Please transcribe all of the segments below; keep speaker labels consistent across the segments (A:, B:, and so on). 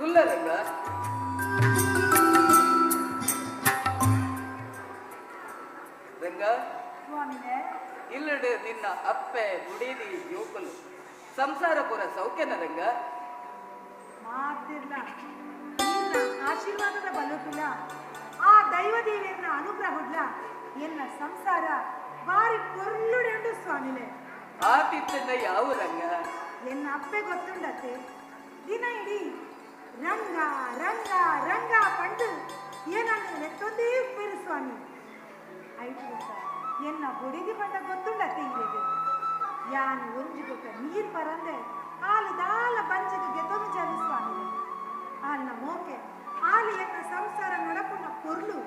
A: ಕುಲ್ಲರಂಗ ರಂಗ ಇಲ್ಲಡೆ ನಿನ್ನ ಅಪ್ಪೆ ಗುಡೀದಿ ಜೋಕಲು ಸಂಸಾರ ಪುರ ಸೌಖ್ಯನ ರಂಗ
B: ಮಾತಿರ್ಲ ಆಶೀರ್ವಾದದ ಬಲುಕಿಲ್ಲ ಆ ದೈವದೇವಿಯನ್ನ ಅನುಗ್ರಹಡ್ಲ ಎನ್ನ ಸಂಸಾರ ಬಾರಿ ಕೊರ್ಲುಡೆಂಡು ಸ್ವಾಮಿಲೆ
A: ಆತಿತ್ತಂದ ಯಾವ ರಂಗ
B: ಎನ್ನ ಅಪ್ಪೆ ಗೊತ್ತುಂಡತ್ತೆ ದಿನ ಇಡೀ ರಂಗ ರಂಗ ರಂಗ ಪಂಡು ಏನನ್ನು ನೆತ್ತೊಂದೇ ಉಪ್ಪೇರು ಸ್ವಾಮಿ ಆಯ್ತು ಗೊತ್ತ ಎನ್ನ ಬುಡಿದಿ ಪಂಡ ಗೊತ್ತುಂಡತ್ತೆ ಇಲ್ಲಿಗೆ ಯಾನು ಒಂಜಿ ಗೊತ್ತ ನೀರ್ ಪರಂದೆ ಹಾಲು ದಾಲ ಬಂಜಗೆ ಗೆದ್ದೊಂದು ಜನ ಸ್ವಾಮಿ ಆಲ್ನ ಮೋಕೆ ಆಲು ಎನ್ನ ಸಂಸಾರ ನಡಪುನ ಕೊರ್ಲು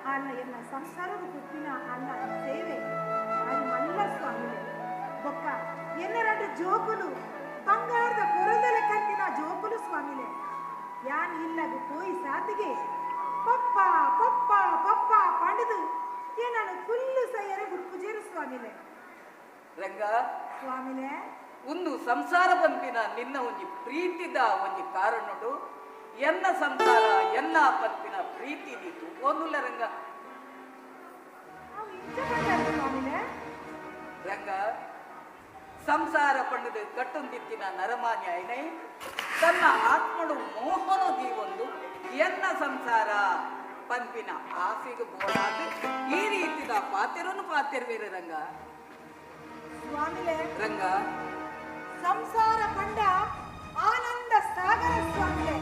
B: ಆಲ್ನ ಎನ್ನ ಸಂಸಾರದ ಕುಪ್ಪಿನ ಅಲ್ಲ ಸೇವೆ ಅದು ಮಲ್ಲ ಸ್ವಾಮಿ ಬೊಕ್ಕ ಎನ್ನರಡು ಜೋಕುಲು ಬಂಗಾರದ ಕೊರದಲೆ ಕಂತಿನ ಜೋಕುಲು ಸ್ವಾಮಿಲೆ ಯಾನ್ ಇಲ್ಲದು ಪೋಯಿ ಸಾತಿಗೆ ಪಪ್ಪ ಪಪ್ಪ ಪಪ್ಪ ಪಂಡದು ಏನನ್ನು ಫುಲ್ಲು ಸೈಯರೆ ಗುಡ್ಪುಜೇರು ಸ್ವಾಮಿಲೆ
A: ರಂಗ
B: ಸ್ವಾಮಿಲೆ
A: ಒಂದು ಸಂಸಾರ ಬಂಪಿನ ನಿನ್ನ ಒಂಜಿ ಪ್ರೀತಿದ ಒಂಜಿ ಕಾರಣಡು ಎನ್ನ ಸಂಸಾರ ಎನ್ನ ಪಂಪಿನ ಪ್ರೀತಿ ನೀತು ಒಂದುಲ್ಲ ರಂಗ ರಂಗ ಸಂಸಾರ ಪಂಡದು ಕಟ್ಟುಂದಿತ್ತಿನ ನರಮಾನ್ಯ ಐನೈ ತನ್ನ ಆತ್ಮಡು ಮೋಹನದಿ ಒಂದು ಎನ್ನ ಸಂಸಾರ ಪಂಪಿನ ಆಸೆಗೆ ಬೋಡಾದ ಈ ರೀತಿದ ಪಾತಿರನು ಪಾತಿರ್ವೇರು ರಂಗ
B: ಸ್ವಾಮಿಲೆ
A: ರಂಗ
B: ಸಂಸಾರ ಪಂಡ ಆನಂದ ಸಾಗರ ಸ್ವಾಮಿಲೆ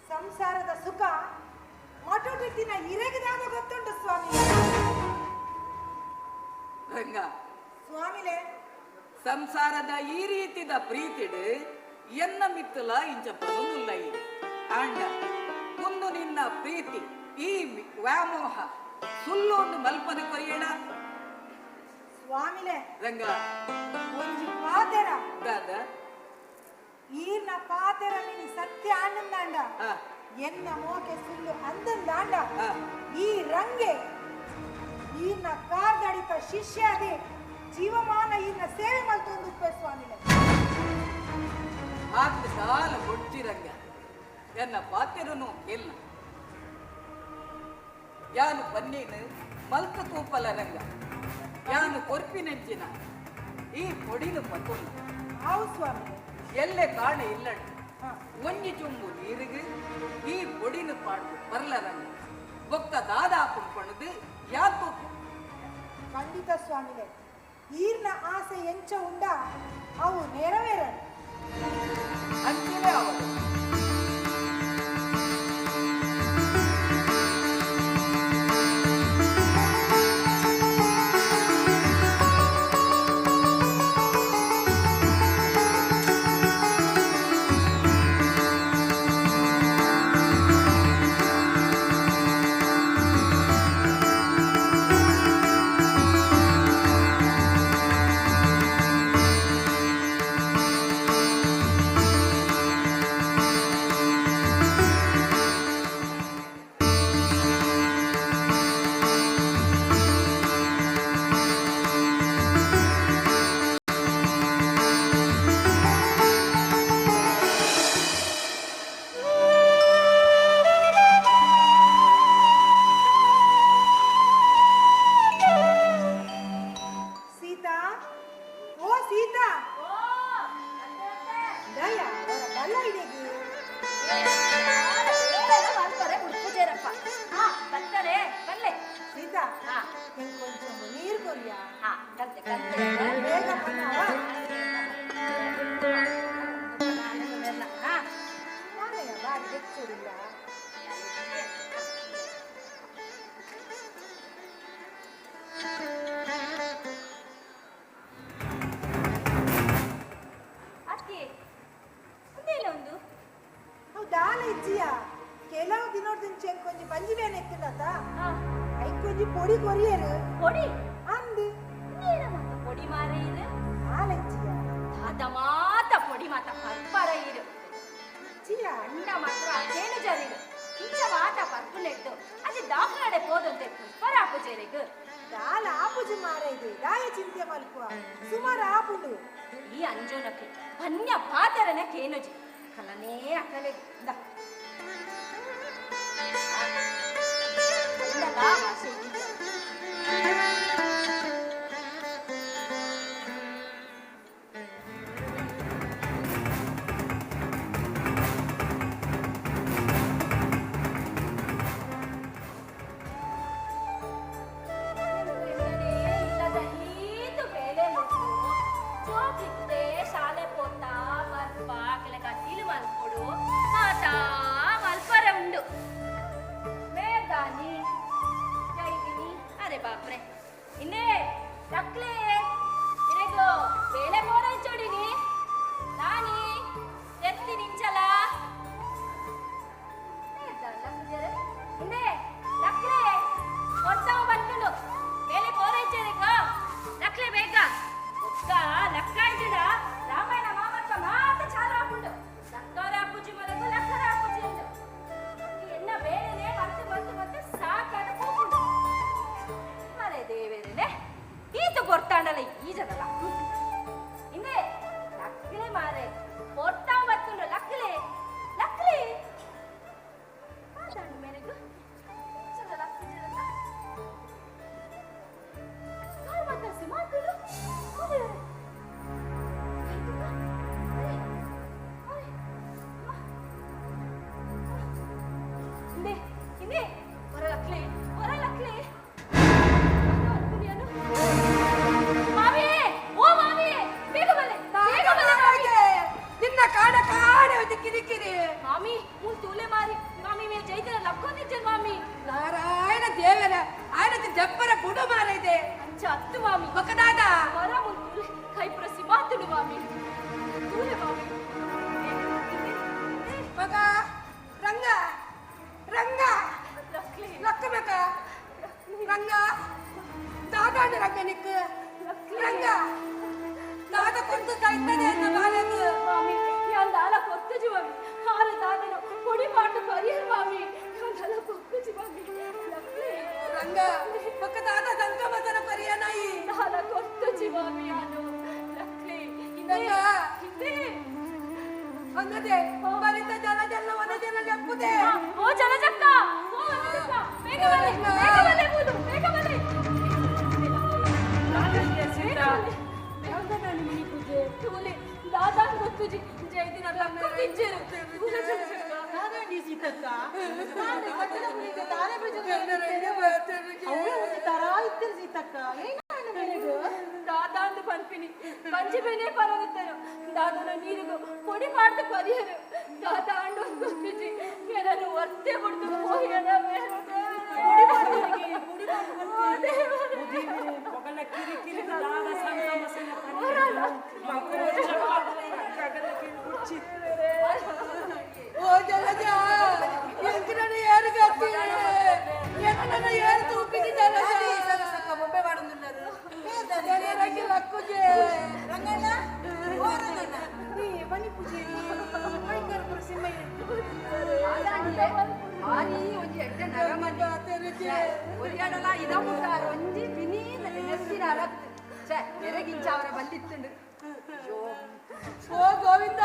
B: ಸಂಸಾರದ ಸುಖ ಮಟುಟಿನ ಇರಗಿದಾಗ ಗೊತ್ತುಂಟು ಸ್ವಾಮಿ
A: ರಂಗ
B: ಸ್ವಾಮಿಲೆ
A: ಸಂಸಾರದ ಈ ರೀತಿದ ಪ್ರೀತಿಡು ಎನ್ನ ಮಿತ್ತಲ ಇಂಚ ಪದನುಲ್ಲ ಇದು ಆಂಡ ಒಂದು ನಿನ್ನ ಪ್ರೀತಿ ಈ ವ್ಯಾಮೋಹ ಸುಳ್ಳು ಒಂದು ಮಲ್ಪದ ಕೊರಿಯಣ
B: ಸ್ವಾಮಿಲೆ
A: ರಂಗ
B: ಒಂಜಿ ಪಾತೆರ
A: ದಾದ
B: ಈರ್ನ ಪಾತೆರ ಮಿನಿ ಸತ್ಯ ಆನಂದಾಂಡ ಎನ್ನ ಮೋಕೆ ಸುಳ್ಳು ಅಂದಂದಾಂಡ ಈ ರಂಗೆ ಈರ್ನ ಕಾರ್ದಡಿತ ಶಿಷ್ಯ ಅದೇ ಜೀವಮಾನ ಈರ್ನ ಸೇವೆ ಮಲ್ತೊಂದು ಸ್ವಾಮಿಲೆ
A: ಆತ್ಮ ಸಾಲ ಕೊಡ್ತಿರಂಗ ಎನ್ನ ಪಾತಿರನು ಎಲ್ಲ ಯಾನು ಬನ್ನೀನು ಮಲ್ಕ ತೂಪಲ ರಂಗ ಯಾನು ಕೊರ್ಪಿನೆಂಚಿನ ಈ పొడిను ಪತ್ತೊಂದು
B: ಹಾವು ಸ್ವಾಮಿ
A: ಎಲ್ಲೆ ಕಾಣೆ ಇಲ್ಲಣ್ಣ ಒಂಜಿ ಚೊಂಬು ನೀರಿಗೆ ಈ పొడిను ಪಾಡು ಬರ್ಲರಂಗ ಒಕ್ಕ ದಾದಾಪು ಪಣದು ಯಾತು
B: ಖಂಡಿತ ಸ್ವಾಮಿಲೆ ಈರ್ನ ಆಸೆ ಎಂಚ ಉಂಡ ಅವು ನೆರವೇರ
A: ಅಂಚನೆ ಅವರು
B: ಕೆಲವು ದಿನೋಡ್ದಿಂಚೆ ಕೊಂಚ ಪಂಜಿವೇನ ಎತ್ತಿಲ್ಲದ ಐಕೊಂಜಿ ಪೊಡಿ ಕೊರಿಯರು
C: ಪೊಡಿ
B: ಅಂದು
C: ನೀನ ಮತ್ತ ಪೊಡಿ ಮಾರೇರು
B: ಆಲೆಚ್ಚಿಯ
C: ತಾತ ಮಾತ ಪೊಡಿ ಮಾತ ಪರ್ಪರ ಇರು
B: ಚಿಯ
C: ಅಂಡ ಮಾತ್ರ ಅದೇನು ಜರಿರು ಇಂಚ ಮಾತ ಪರ್ಪುನೆಟ್ಟು ಅಲ್ಲಿ ಡಾಕ್ಟರ್ ಹೋದಂತೆ ಪುಷ್ಪರ ಆಪುಜೆರಿಗು
B: ದಾಲ ಆಪುಜಿ ಮಾರೇದು ದಾಯ ಚಿಂತೆ ಮಲ್ಪುವ ಸುಮಾರು ಆಪುಂಡು
C: ಈ ಅಂಜೋನಕ್ಕೆ ಅನ್ಯ ಪಾತರನ ಕೇನುಜಿ ಕಲನೇ ಅಕಲೆ ದಾದಾಂದು ಪನ್ಪಿನಿ ಪಂಚಬೇನೆ ಪರಗುತ್ತರು ದಾದನ ನೀರಿಗೂ ಪೊಡಿ ಮಾಡ್ತು ಪರಿಹರು ದಾದಾಂಡು ಗೊತ್ತಿಜಿ ಏನನ್ನು ಒತ್ತೆ ಬಿಡ್ತು ಹೋಯನ ಮೇಲೆ
A: ಓ ಜಲಜ ಎಂಕರನ ಯಾರು ಗತ್ತಿ ಏನನ್ನ ಯಾರು ತೂಪಿನಿ ಜಲಜ ಸರಸಕ ಬೊಬ್ಬೆ ಮಾಡುന്നുన్నారు ಜನರಿಗೆ ಲಕ್ಕುಜೆ ರಂಗಣ್ಣ ಓ ರಂಗಣ್ಣ ನೀ ಬನ್ನಿ ಪೂಜೆ ಭಯಂಕರ ಪ್ರಸಿಮೆ
D: ಆನಿ ಒಂಜಿ ಎಡ್ಡೆ ನರಮಂಡ
A: ತೆರೆಜೆ
D: ಒರಿಯಾಡಲ ಇದ ಮುಟ್ಟಾರ ಒಂಜಿ ಪಿನಿ ನೆಸ್ಸಿನ ಅರತ್ತು ಛೆ ನೆರಗಿಂಚ ಅವರ ಬಂದಿತ್ತುಂಡು
A: ಓ ಗೋವಿಂದ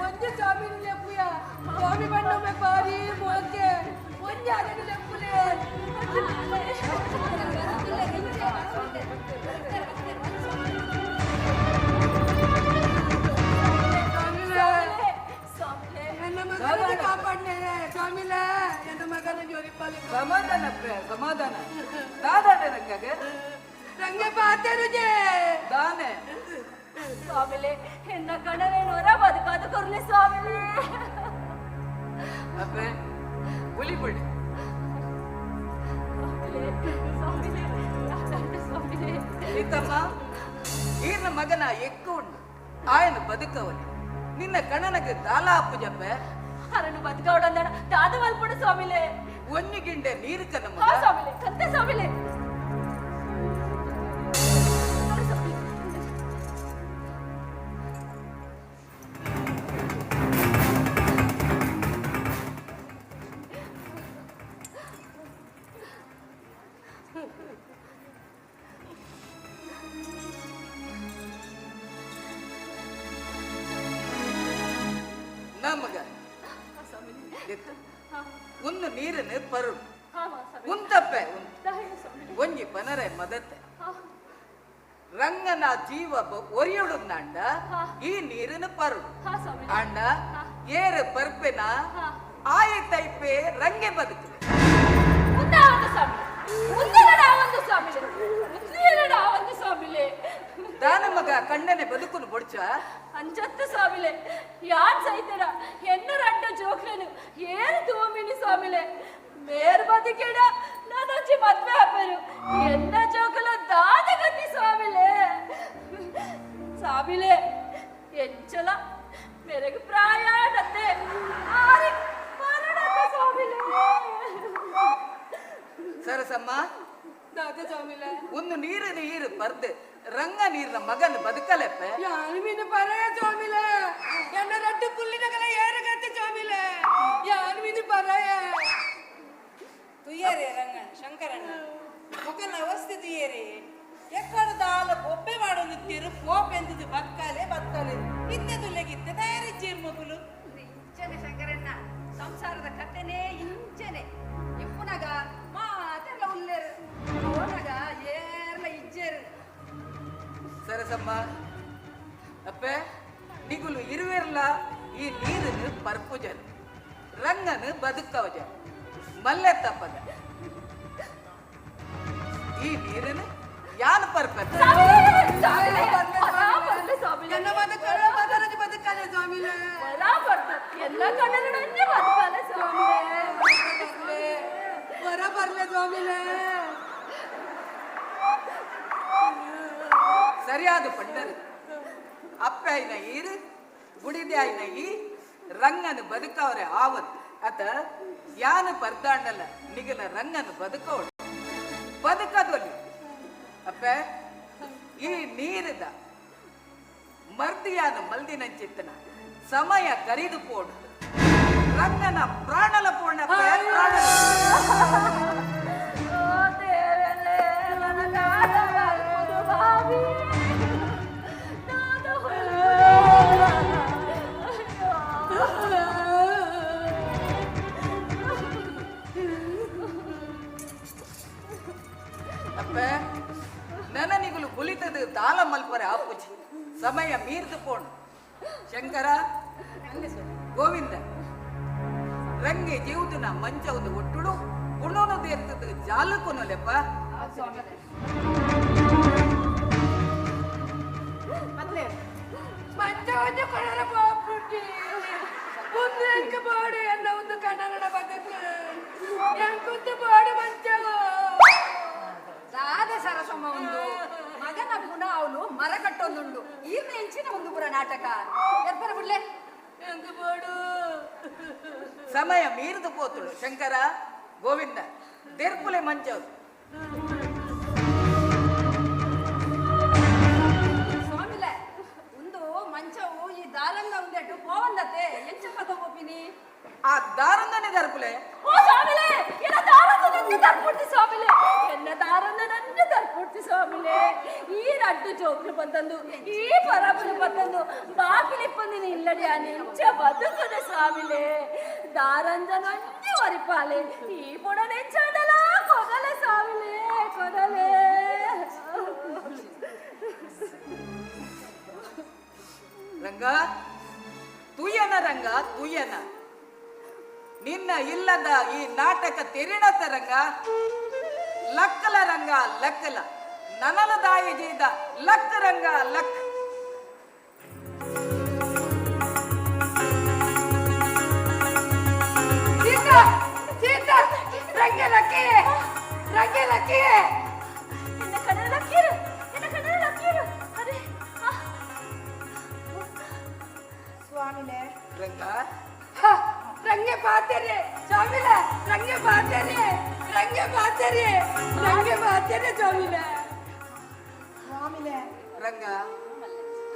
A: ಒಂಜಿ ಸ್ವಾಮಿ ಲೆಪ್ಪುಯ ಸ್ವಾಮಿ ಬಣ್ಣೊಮ್ಮೆ ಬಾರಿ ಮೊಳಕೆ ಒಂಜಿ ಅದನ್ನು ಲೆಪ್ಪುಲೆ ಸಮಾಧಾನ ಸಮಾಧಾನ ದಾದಾನೆ ರಂಗಗೆ ರಂಗ ಪಾತೆರುಜೆ ದಾನೆ
C: ಸ್ವಾಮಿಲೆ ಎನ್ನ ಕಣ್ಣನೆ ನೊರ ಬದುಕಾದು ಕೊರ್ಲೆ ಸ್ವಾಮಿಲೆ
A: ಅಪ್ಪೆ ಉಳಿಬಿಡಿ ಸೀತಮ್ಮ ಈರ್ನ ಮಗನ ಎಕ್ಕು ಉಂಡು ಆಯನ ಬದುಕವನೆ ನಿನ್ನ ಕಣನಗೆ ದಾಲಾಪು ಜಪ್ಪೆ
C: ಅರನು ಬದುಕವಡಂದಣ ದಾದ ಮಲ್ಪಡು ಸ್ವಾಮಿಲೆ
A: ಒಂಜಿ ಗಿಂಡೆ ನೀರು ಕನ್ನ
C: ಹಾ ಸ್ವಾಮಿಲೆ ಕಂತೆ ಸ್ವಾಮಿಲೆ
A: ಒಂದು ನೀರನ್ನು ಪರುಡು
C: ಹಾ ಸ್ವಾಮಿ
A: ಉಂತಪ್ಪೆ
C: ದಾಯ ಸ್ವಾಮಿ
A: ಒಂಜಿ ಪನರೆ ಮದತ್ತೆ ರಂಗನ ಜೀವ ಒರಿಯುಡುಂದಂಡ ಈ ನೀರನ್ನು ಪರುಡು
C: ಹಾ ಸ್ವಾಮಿ
A: ಅಂಡ ಏರು ಪರ್ಪೆನ ಆಯತೈಪೆ ರಂಗೆ ಬದುಕು
C: ಮುಂದಾವಂದು ಸ್ವಾಮಿ ಮುಂದಗಡಾವಂದು ಸ್ವಾಮಿಲೆ ಮುಂದಿರಡಾವಂದು ಸ್ವಾಮಿಲೆ
A: ದಾನ ಮಗ ಕಣ್ಣನೆ ಬದುಕುನು ಬೊಡ್ಚ
C: ಅಂಜತ್ತು ಸ್ವಾಮಿಲೆ ಯಾನ್ ಸೈತಡ ಹೆಣ್ಣು ರಡ್ಡ ಜೋಕ್ಲೆನು ಏರು ತೂಮಿನಿ ಸ್ವಾಮಿಲೆ ಮೇರ್ ಬದುಕೆಡ ನಾನೊಂಜಿ ಮದ್ವೆ ಹಾಪರು ಎನ್ನ ಜೋಕಲ ದಾದಗತಿ ಸ್ವಾಮಿಲೆ ಸ್ವಾಮಿಲೆ ಎಂಚಲ ಮೇರೆಗೆ ಪ್ರಾಯಾಣತೆ ಆರಿ ಮರಣದ ಸ್ವಾಮಿಲೆ
A: ಸರಸಮ್ಮ
C: ದಾದ ಸ್ವಾಮಿಲೆ
A: ಒಂದು ನೀರು ಪರ್ದು ರಂಗ ನೀರಿನ ಮಗನ ಬದುಕಲೆಪ್ಪೆ
E: ಯಾನ್ವಿನ ಪರಯ ಜೋಮಿಲೆ ಎನ್ನ ರಟ್ಟು ಪುಲ್ಲಿನಗಲ ಏರಗತ್ತೆ ಜೋಮಿಲೆ ಯಾನ್ವಿನ ಪರಯ
F: ತುಯ್ಯರೆ ರಂಗ ಶಂಕರಣ್ಣ ಮೊಕಲ ಅವಸ್ಥೆ ತುಯ್ಯರೆ ಎಕ್ಕಡ ದಾಲ ಬೊಬ್ಬೆ ಮಾಡೋ ನಿತ್ಯರು ಪೋಪೆಂದು ಬತ್ಕಾಲೆ ಇತ್ತೆ ತುಲೆಗಿತ್ತೆ ತಯಾರಿ ಚೀರ್ಮಗುಲು
D: ಇಂಚನೆ ಶಂಕರಣ್ಣ ಸಂಸಾರದ ಕಥೆನೇ ಇಂಚನೆ ಇಪ್ಪುನಗ ಮಾತೆಲ್ಲ ಉಲ್ಲೇರು ಓನಗ ಏರ್ಲ ಇಜ್ಜೇರು
A: ಸರಸಮ್ಮ ಅಪ್ಪೆ ನಿಗುಲು ಇರುವೆರ್ಲ ಈ ನೀರನ್ನು ಪರ್ಪುಜನ್ ರಂಗನು ಬದುಕವಜ ಮಲ್ಲೆ ತಪ್ಪದ ಈ ನೀರನ್ನು ಯಾನು ಪರ್ಪದ
E: ಎನ್ನ ಬದುಕಲ ಬದರಜ ಬದುಕಲೆ ಜೋಮಿಲೆ
C: ಎಲ್ಲ ಕಣ್ಣಲ್ಲಿ ನಂಗೆ ಬದುಕಲ್ಲ ಸ್ವಾಮಿಲೆ
E: ಹೊರ ಬರ್ಲೆ ಜೋಮಿಲೆ
A: ಸರಿಯಾದ ಪಂಡರು ಅಪ್ಪ ಆಯ್ನ ಈರು ಗುಡಿದೆ ಆಯ್ನ ಈ ರಂಗನು ಬದುಕವ್ರೆ ಆವತ್ತು ಅತ ಯಾನು ಪರ್ದಾಂಡಲ್ಲ ನಿಗಲ ರಂಗನು ಬದುಕೋಳು ಬದುಕದೊಲಿ ಅಪ್ಪ ಈ ನೀರದ ಮರ್ದಿಯಾನ ಮಲ್ದಿನಂಚಿತ್ತನ ಸಮಯ ಕರಿದು ಪೋಡು ರಂಗನ ಪ್ರಾಣಲ ಪೂರ್ಣ ಅಪ್ಪ ನನನಿಗುಲು ಗುಲಿತದು ದಾಲ ಮಲ್ಪರೆ ಆಪುಜಿ ಸಮಯ ಮೀರ್ದು ಪೋಣು ಶಂಕರ ಗೋವಿಂದ ರಂಗೆ ಜೀವನ ಮಂಚವುದು ಒಟ್ಟುಡು ಪುಣೋನದು ಎತ್ತದು ಜಾಲಕೊನಲೆಪ್ಪ
E: ಮಂಚ ಒಂದು ಕೊಳರ ಪಾಪುಟ್ಟಿ ಒಂದು ಎಂಕ ಬಾಡಿ ಎನ್ನ ಒಂದು ಕನ್ನಡ ಬದುಕು ಎಂಕೊಂದು ಬಾಡಿ ಮಂಚ
D: ದಾದೆ ಸರಸಮ್ಮ ಒಂದು ಮಗನ ಪುನ ಅವನು ಮರ ಕಟ್ಟೊಂದುಂಡು ಈರ್ನ ಹೆಂಚಿನ ಒಂದು ಪುರ ನಾಟಕ ಎರ್ಪರ ಬಿಡ್ಲೆ
E: ಎಂಕ ಬಾಡು
A: ಸಮಯ ಮೀರಿದು ಪೋತುಳು ಶಂಕರ ಗೋವಿಂದ ದೆರ್ಪುಲೆ ಮಂಚದು
D: ಸ್ವಾಮಿಲೆ ಒಂದು ಮಂಚವು ಈ ದಾರಂಗ ಉಂದೆಟ್ಟು ಪೋವಂದತೆ ಎಂಚ ಪದ ಒಪ್ಪಿನಿ
A: ಆ ದಾರಂದನೆ ದರ್ಪುಲೆ
C: ಓ ಸ್ವಾಮಿಲೆ ಎನ್ನ ದಾರಂದ ನಂಗೆ ತರ್ಪುಡ್ತಿ ಸ್ವಾಮಿಲೆ ಎನ್ನ ದಾರಂದ ನಂಗೆ ತರ್ಪುಡ್ತಿ ಸ್ವಾಮಿಲೆ ಈ ರಡ್ಡು ಜೋಕ್ಲು ಬಂತಂದು ಈ ಪರಪಲು ಬಂತಂದು ಬಾಕಿಲಿ ಬಂದಿನಿ ಇಲ್ಲಡಿ ಆ ನಿಂಚ ಬದುಕದೆ ಸ್ವಾಮಿಲೆ ದಾರಂದ ನಂಗೆ ಒರಿಪಾಲೆ ಈ ಬುಡ ನೆಂಚಾಡಲ ಕೊಗಲೆ ಸ್ವಾಮಿಲೆ ಕೊಗಲೆ
A: ರಂಗ ತುಯ್ಯನ ರಂಗ ತುಯ್ಯನ ನಿನ್ನ ಇಲ್ಲದ ಈ ನಾಟಕ ತೆರಿಣತ ರಂಗ ಲಕ್ಕಲ ರಂಗ ಲಕ್ಕಲ ನನಲ ದಾಯಿ ಜೀದ ಲಕ್ಕ ರಂಗ ಲಕ್
E: ಸೀತಾ ಸೀತಾ ರಂಗೆ ಲಕ್ಕಿ
C: ಎನ್ನ ಕಣ್ಣಲ್ಲಿ ಲಕ್ಕೀರು ಅದೇ
B: ಸ್ವಾಮಿಲೆ
A: ರಂಗ
E: ರಂಗೆ ಪಾತೇರಿ ಸ್ವಾಮಿಲೆ ರಂಗೆ ಪಾತೇರಿ ಸ್ವಾಮಿಲೆ
B: ಸ್ವಾಮಿಲೆ
A: ರಂಗ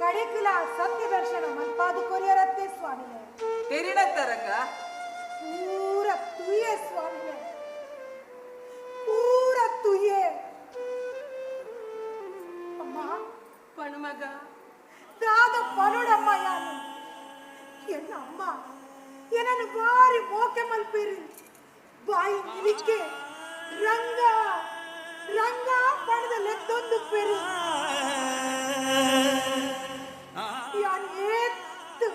B: ಕಡಿಕಿಲ ಸತ್ಯ ದರ್ಶನ ಮಲ್ಪಾದು ಕೊರಿಯರತ್ತೆ ಸ್ವಾಮಿಲೆ
A: ತೆರಿಣತ ರಂಗ
B: ಪೂರ ತುಯ್ಯೆ ಸ್ವಾಮಿಲೆ ಪೂರ ತುಯ್ಯೆ ಅಮ್ಮ
E: ಪಣಮಗ
B: ದಾದ ಪನುಡಮ್ಮ ಯಾನು ಎನ್ನ ಅಮ್ಮ ಏನನ್ನು ಬಾರಿ ಮೋಕೆ ಮಲ್ಪೇರಿ ಬಾಯಿ ನಿಲಿಕ್ಕೆ ರಂಗ ರಂಗ ಪಣದ ಲೆತ್ತೊಂದು ಪೇರಿ ಯಾನ್ ಏತ್ತು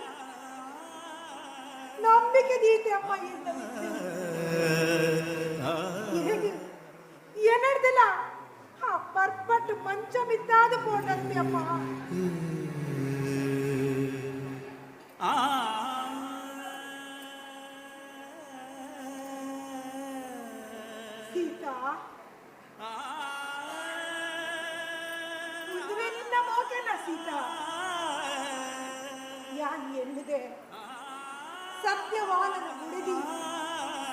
B: ನಂಬಿಕೆ ದೀತೆ ಅಮ್ಮ ಹೇಗೆ ಏನಡ್ದಿಲ್ಲ ಆ ಪರ್ಪಟ್ಟು ಮಂಚ ಮಿತ್ತಾದ ಪೋಟಂತೆ ಅಮ್ಮ ಸೀತಾ ಮದುವೆ ನಿನ್ನ ಮೋಕೆನ ಸೀತಾ ಯಾನ್ ಎಲ್ಲಿದೆ ಸತ್ಯವಾನನ ಗುಡಿದಿ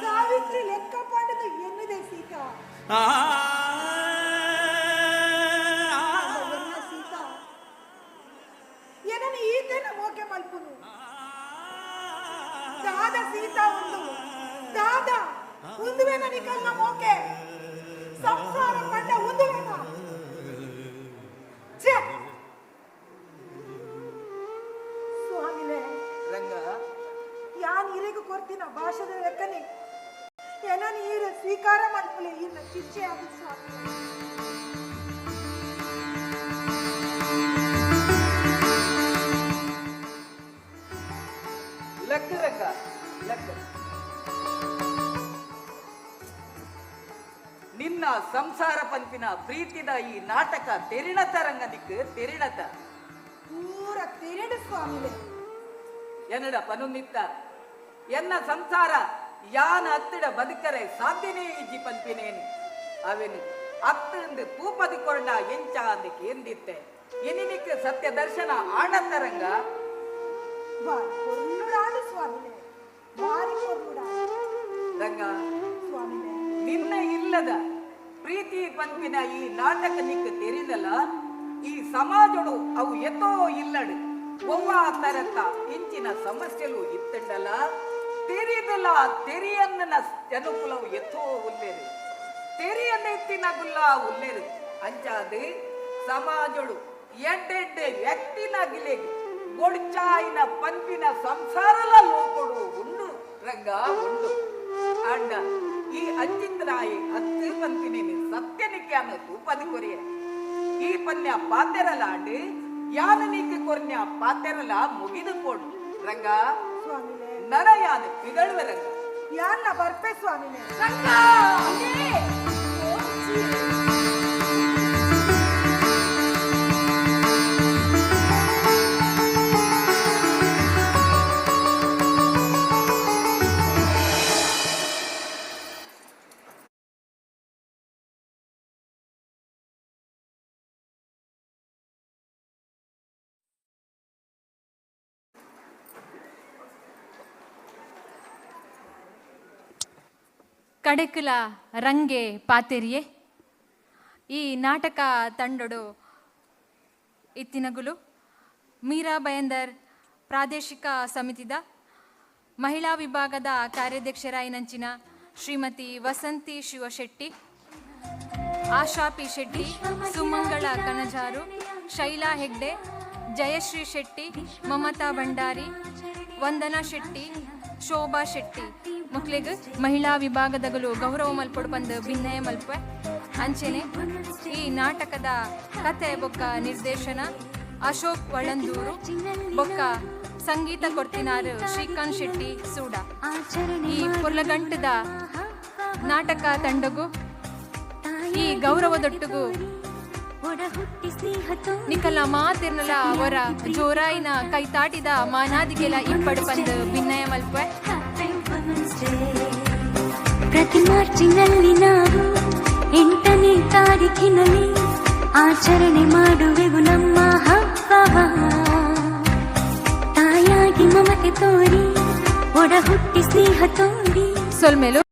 B: ಸಾವಿತ್ರಿ ಲೆಕ್ಕ ಪಡೆದು ಎನ್ನಿದೆ ಸೀತಾ ಸೀತಾ ಏನನ್ನು ಈತನ ಮೋಕೆ ಮಲ್ಪುನು ದಾದ ಸೀತಾ ದಾದ ಒಂದುವೆ ನನಗಲ್ಲ ಮೋಕೆ ಸಂಸಾರ ಪಡ್ಡ ಒಂದುವೇನ ಸ್ವಾಮಿನೇ
A: ರಂಗ
B: ಯಾನ್ ಇರೆಗೂ ಕೊರ್ತಿನ ಭಾಷದ ಲೆಕ್ಕನೆ ಏನನ್ನು ಈರ ಸ್ವೀಕಾರ ಮಾಡ್ಕೊಳ್ಳಿ ಇನ್ನ ಶಿಕ್ಷೆ ಆಗಿ ಸ್ವಾಮಿ
A: ಲೆಕ್ಕ ರಂಗ ಲೆಕ್ಕ ನಿನ್ನ ಸಂಸಾರ ಪಂಪಿನ ಪ್ರೀತಿದ ಈ ನಾಟಕ ತೆರಿಣತ ರಂಗನಿಕ್ ತೆರಿಣತ
B: ಪೂರ ತಿರುಡು ಸ್ವಾಮಿನೇ
A: ಎನ್ನಡ ಪನುಮಿತ್ತ ಎನ್ನ ಸಂಸಾರ ಯಾನ ಹತ್ತಿಡ ಬದುಕರೆ ಸಾಧ್ಯನೇ ಇಜ್ಜಿ ಪಂಪಿನೇನು ಅವೆನು ಅತ್ತಂದು ತೂಪದಿಕೊಂಡ ಎಂಚ ಅಂದಕ್ಕೆ ಎಂದಿತ್ತೆ ಎನಿನಿಕ್ಕೆ ಸತ್ಯ ದರ್ಶನ ಆಣಂದರಂಗ
B: ಕೊಲ್ಲುಡಾಡು ಸ್ವಾಮಿನೇ ಬಾರಿ ಕೊಲ್ಲುಡಾಡು
A: ರಂಗ
B: ಸ್ವಾಮಿನೇ
A: ನಿನ್ನ ಇಲ್ಲದ ಪ್ರೀತಿ ಪಂಪಿನ ಈ ನಾಟಕ ನಿಕ್ಕ ತೆರಿದಲ್ಲ ಈ ಸಮಾಜಡು ಅವು ಎತ್ತೋ ಇಲ್ಲಡು ಒವ್ವ ತರತ್ತ ಇಂಚಿನ ಸಮಸ್ಯೆಲು ಇತ್ತಂಡಲ್ಲ ತೆರಿದಲ್ಲ ತೆರಿಯನ್ನ ಜನಕುಲವು ಎತ್ತೋ ಉಲ್ಲೇರು ತೆರಿಯನ್ನೆತ್ತಿನ ಗುಲ್ಲ ಉಲ್ಲೇರು ಅಂಚಾದು ಸಮಾಜಡು ಎಡ್ಡೆಡ್ಡೆ ವ್ಯಕ್ತಿನ ಗಿಲೆಗೆ ಗೊಡ್ಚಾಯಿನ ಪಂಪಿನ ಸಂಸಾರಲ ಲೋಕೊಡು ಉಂಡು ರಂಗ ಉಂಡು ಅಂಡ ಈ ಅಂಚಿಂದ್ರಾಯಿ ಹತ್ತು ಪಂಪಿನೇನು ಸತ್ಯನಿಕ್ಕೆ ಅನ್ನ ತೂಪದಿ ಕೊರಿಯ ಈ ಪನ್ಯ ಪಾತೆರಲಾಂಡು ಯಾನನಿಕ್ಕೆ ಕೊರ್ನ್ಯ ಪಾತೆರಲ ಮುಗಿದು ಕೊಡು ರಂಗ
B: ಸ್ವಾಮಿನೇ
A: ನರ ಯಾನ ಪಿದಳುವೆ ರಂಗ
B: ಯಾನ್ನ ಬರ್ಪೆ ಸ್ವಾಮಿನೇ
C: ರಂಗ
G: ಕಡೆಕಲ ರಂಗೆ ಪಾತೆರಿಯೆ ಈ ನಾಟಕ ತಂಡೊಡು ಇತ್ತಿನಗುಲು ಮೀರಾ ಬಯಂದರ್ ಪ್ರಾದೇಶಿಕ ಸಮಿತಿದ ಮಹಿಳಾ ವಿಭಾಗದ ಕಾರ್ಯಾಧ್ಯಕ್ಷರಾಯಿನಂಚಿನ ಶ್ರೀಮತಿ ವಸಂತಿ ಶಿವಶೆಟ್ಟಿ, ಆಶಾ ಪಿ ಶೆಟ್ಟಿ, ಸುಮಂಗಳ ಕಣಜಾರು, ಶೈಲಾ ಹೆಗ್ಡೆ, ಜಯಶ್ರೀ ಶೆಟ್ಟಿ, ಮಮತಾ ಭಂಡಾರಿ, ವಂದನಾ ಶೆಟ್ಟಿ, ಶೋಭಾ ಶೆಟ್ಟಿ ಮಕ್ಳಿಗೆ ಮಹಿಳಾ ವಿಭಾಗದಗಳು ಗೌರವ ಮಲ್ಪಡು ಬಂದು ಭಿನ್ನಯ ಮಲ್ಪೆ ಅಂಚೆನೆ ಈ ನಾಟಕದ ಕತೆ ಬೊಕ್ಕ ನಿರ್ದೇಶನ ಅಶೋಕ್ ವಳಂದೂರು ಬೊಕ್ಕ ಸಂಗೀತ ಕೊಡ್ತಿನಾರು ಶ್ರೀಕಾಂತ್ ಶೆಟ್ಟಿ ಸೂಡ. ಈ ಪುರ್ಲಗಂಟದ ನಾಟಕ ತಂಡಗೂ ಈ ಗೌರವದೊಟ್ಟಿಗೂ ನಿಕಲ ಮಾತಿರ್ನಲ ಅವರ ಜೋರಾಯಿನ ಕೈತಾಟಿದ ಮಾನಾದಿಗೆಲ ಇಪ್ಪಡು ಬಂದು ಭಿನ್ನಯ ಮಲ್ಪೆ.
H: ಪ್ರತಿ ಮಾರ್ಚಿನಲ್ಲಿ ನಾವು 8ನೇ ತಾರೀಖಿನಲ್ಲಿ ಆಚರಣೆ ಮಾಡುವೆವು ನಮ್ಮ ಹಬ್ಬವ. ತಾಯಾಗಿ ಮಮತೆ ತೋರಿ ಒಡ ಹುಟ್ಟಿ ಸ್ನೇಹ ತೋರಿ
G: ಸೊಲ್ಮೆಲು